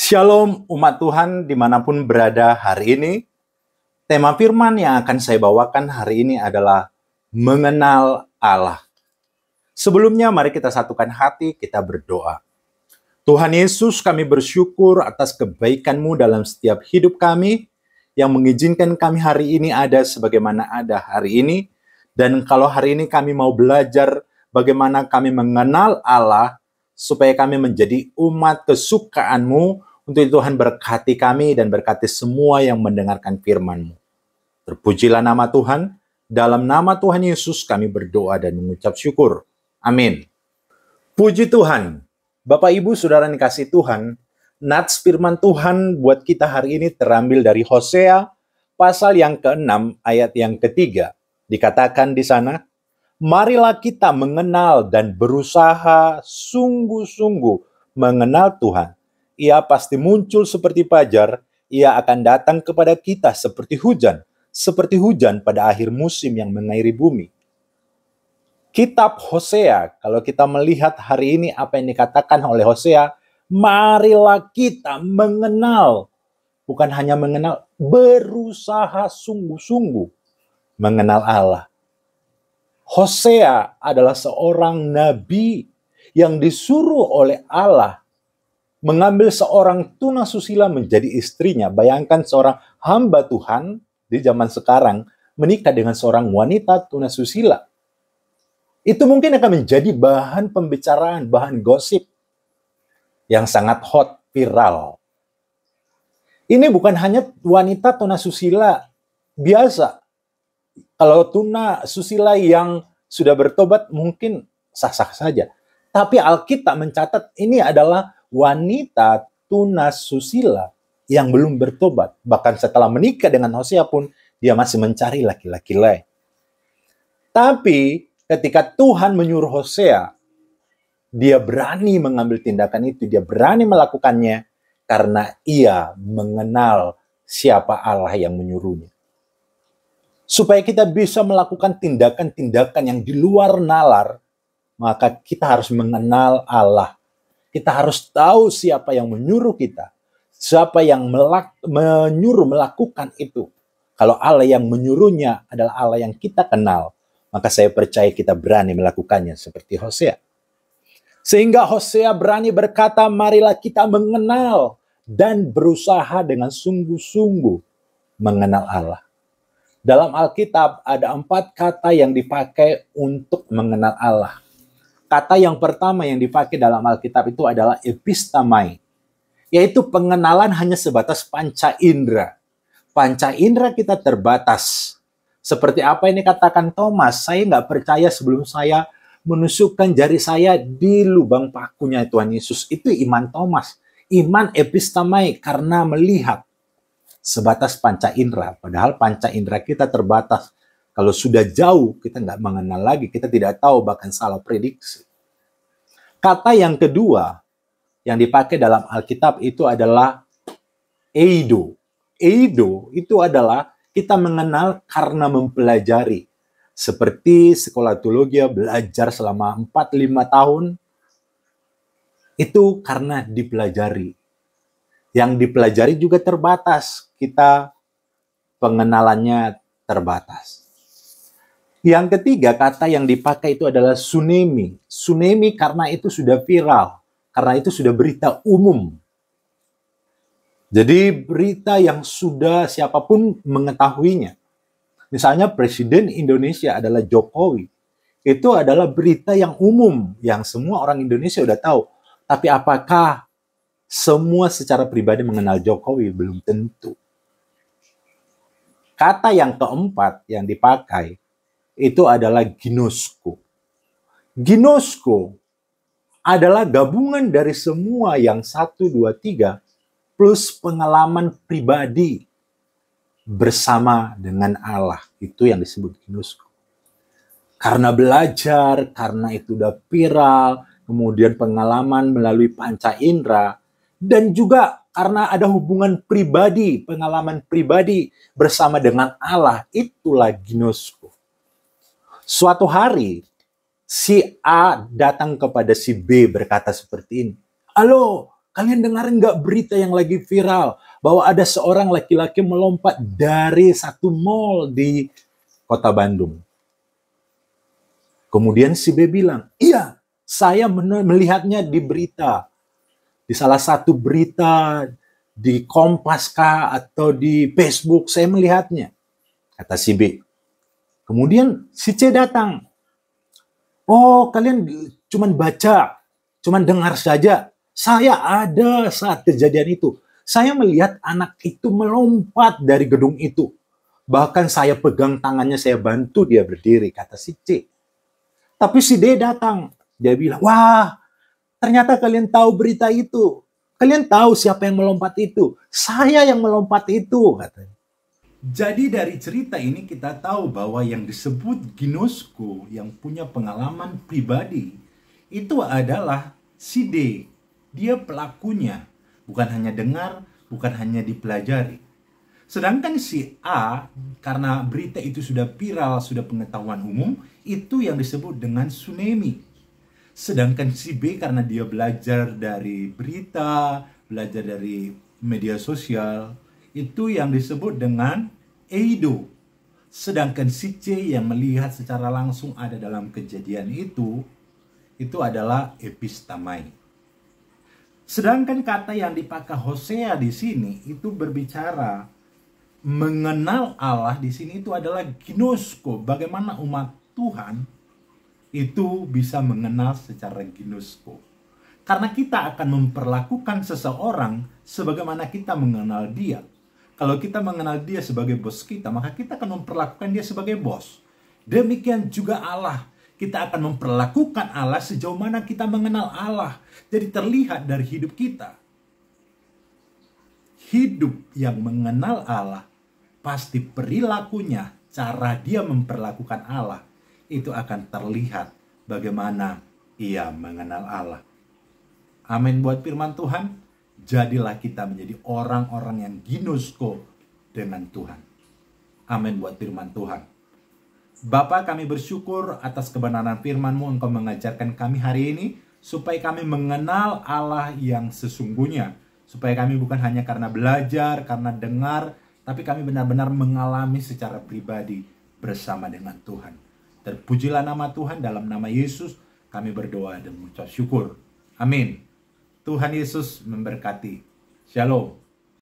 Shalom umat Tuhan dimanapun berada hari ini. Tema firman yang akan saya bawakan hari ini adalah mengenal Allah. Sebelumnya mari kita satukan hati, kita berdoa. Tuhan Yesus, kami bersyukur atas kebaikan-Mu dalam setiap hidup kami yang mengizinkan kami hari ini ada sebagaimana ada hari ini. Dan kalau hari ini kami mau belajar bagaimana kami mengenal Allah supaya kami menjadi umat kesukaan-Mu, untuk itu Tuhan berkati kami dan berkati semua yang mendengarkan firman-Mu. Terpujilah nama Tuhan. Dalam nama Tuhan Yesus kami berdoa dan mengucap syukur. Amin. Puji Tuhan. Bapak, Ibu, Saudara yang dikasihi Tuhan, nats firman Tuhan buat kita hari ini terambil dari Hosea, pasal yang ke-6, ayat yang ke-3. Dikatakan di sana, marilah kita mengenal dan berusaha sungguh-sungguh mengenal Tuhan. Ia pasti muncul seperti fajar, ia akan datang kepada kita seperti hujan pada akhir musim yang mengairi bumi. Kitab Hosea, kalau kita melihat hari ini apa yang dikatakan oleh Hosea, marilah kita mengenal, bukan hanya mengenal, berusaha sungguh-sungguh mengenal Allah. Hosea adalah seorang nabi yang disuruh oleh Allah mengambil seorang tunasusila menjadi istrinya. Bayangkan seorang hamba Tuhan di zaman sekarang menikah dengan seorang wanita tunasusila. Itu mungkin akan menjadi bahan pembicaraan, bahan gosip yang sangat hot, viral. Ini bukan hanya wanita tunasusila biasa. Kalau tunasusila yang sudah bertobat mungkin sah-sah saja. Tapi Alkitab mencatat ini adalah wanita tunasusila yang belum bertobat. Bahkan setelah menikah dengan Hosea pun dia masih mencari laki-laki lain. Tapi ketika Tuhan menyuruh Hosea, dia berani mengambil tindakan itu, dia berani melakukannya karena ia mengenal siapa Allah yang menyuruhnya. Supaya kita bisa melakukan tindakan-tindakan yang di luar nalar, maka kita harus mengenal Allah. Kita harus tahu siapa yang menyuruh kita, siapa yang menyuruh melakukan itu. Kalau Allah yang menyuruhnya adalah Allah yang kita kenal, maka saya percaya kita berani melakukannya seperti Hosea. Sehingga Hosea berani berkata, marilah kita mengenal dan berusaha dengan sungguh-sungguh mengenal Allah. Dalam Alkitab ada 4 kata yang dipakai untuk mengenal Allah. Kata yang pertama yang dipakai dalam Alkitab itu adalah epistamai, yaitu pengenalan hanya sebatas panca indera. Panca indera kita terbatas. Seperti apa yang dikatakan Thomas, saya nggak percaya sebelum saya menusukkan jari saya di lubang pakunya Tuhan Yesus. Itu iman Thomas. Iman epistamai karena melihat. Sebatas panca indera, padahal panca indera kita terbatas. Kalau sudah jauh, kita nggak mengenal lagi, kita tidak tahu, bahkan salah prediksi. Kata yang kedua yang dipakai dalam Alkitab itu adalah eido. Eido itu adalah kita mengenal karena mempelajari. Seperti sekolah teologi belajar selama 4-5 tahun, itu karena dipelajari. Yang dipelajari juga terbatas, kita pengenalannya terbatas. Yang ketiga, kata yang dipakai itu adalah tsunami. Tsunami karena itu sudah viral, karena itu sudah berita umum. Jadi berita yang sudah siapapun mengetahuinya. Misalnya Presiden Indonesia adalah Jokowi. Itu adalah berita yang umum, yang semua orang Indonesia sudah tahu. Tapi apakah semua secara pribadi mengenal Jokowi? Belum tentu. Kata yang keempat yang dipakai itu adalah ginosko. Ginosko adalah gabungan dari semua yang 1, 2, 3 plus pengalaman pribadi bersama dengan Allah. Itu yang disebut ginosko. Karena belajar, karena itu udah viral, kemudian pengalaman melalui panca indera, dan juga karena ada hubungan pribadi, pengalaman pribadi bersama dengan Allah, itulah ginosko. Suatu hari, si A datang kepada si B berkata seperti ini, "Halo, Kalian dengar nggak berita yang lagi viral? Bahwa ada seorang laki-laki melompat dari satu mall di kota Bandung. Kemudian si B bilang, iya, saya melihatnya di berita. Di salah satu berita di Kompas kah atau di Facebook, saya melihatnya. Kata si B. Kemudian si C datang. Oh, kalian cuman baca, cuman dengar saja. Saya ada saat kejadian itu. Saya melihat anak itu melompat dari gedung itu. Bahkan saya pegang tangannya, saya bantu dia berdiri, kata si C. Tapi si D datang. Dia bilang, wah, ternyata kalian tahu berita itu. Kalian tahu siapa yang melompat itu. Saya yang melompat itu, katanya. Jadi dari cerita ini kita tahu bahwa yang disebut ginosko, yang punya pengalaman pribadi, itu adalah si D. Dia pelakunya. Bukan hanya dengar, bukan hanya dipelajari. Sedangkan si A, karena berita itu sudah viral, sudah pengetahuan umum, itu yang disebut dengan tsunami. Sedangkan si B, karena dia belajar dari berita, belajar dari media sosial, itu yang disebut dengan eido. Sedangkan si C yang melihat secara langsung ada dalam kejadian itu adalah epistamai. Sedangkan kata yang dipakai Hosea di sini itu berbicara mengenal Allah di sini itu adalah ginosko. Bagaimana umat Tuhan itu bisa mengenal secara ginosko. Karena kita akan memperlakukan seseorang sebagaimana kita mengenal dia. Kalau kita mengenal dia sebagai bos kita, maka kita akan memperlakukan dia sebagai bos. Demikian juga Allah. Kita akan memperlakukan Allah sejauh mana kita mengenal Allah. Jadi terlihat dari hidup kita. Hidup yang mengenal Allah, pasti perilakunya, cara dia memperlakukan Allah, itu akan terlihat bagaimana ia mengenal Allah. Amin buat firman Tuhan. Jadilah kita menjadi orang-orang yang ginosko dengan Tuhan. Amin buat firman Tuhan. Bapa, kami bersyukur atas kebenaran firman-Mu. Engkau mengajarkan kami hari ini supaya kami mengenal Allah yang sesungguhnya. Supaya kami bukan hanya karena belajar, karena dengar, tapi kami benar-benar mengalami secara pribadi bersama dengan Tuhan. Terpujilah nama Tuhan, dalam nama Yesus kami berdoa dan mengucap syukur. Amin. Tuhan Yesus memberkati. Shalom.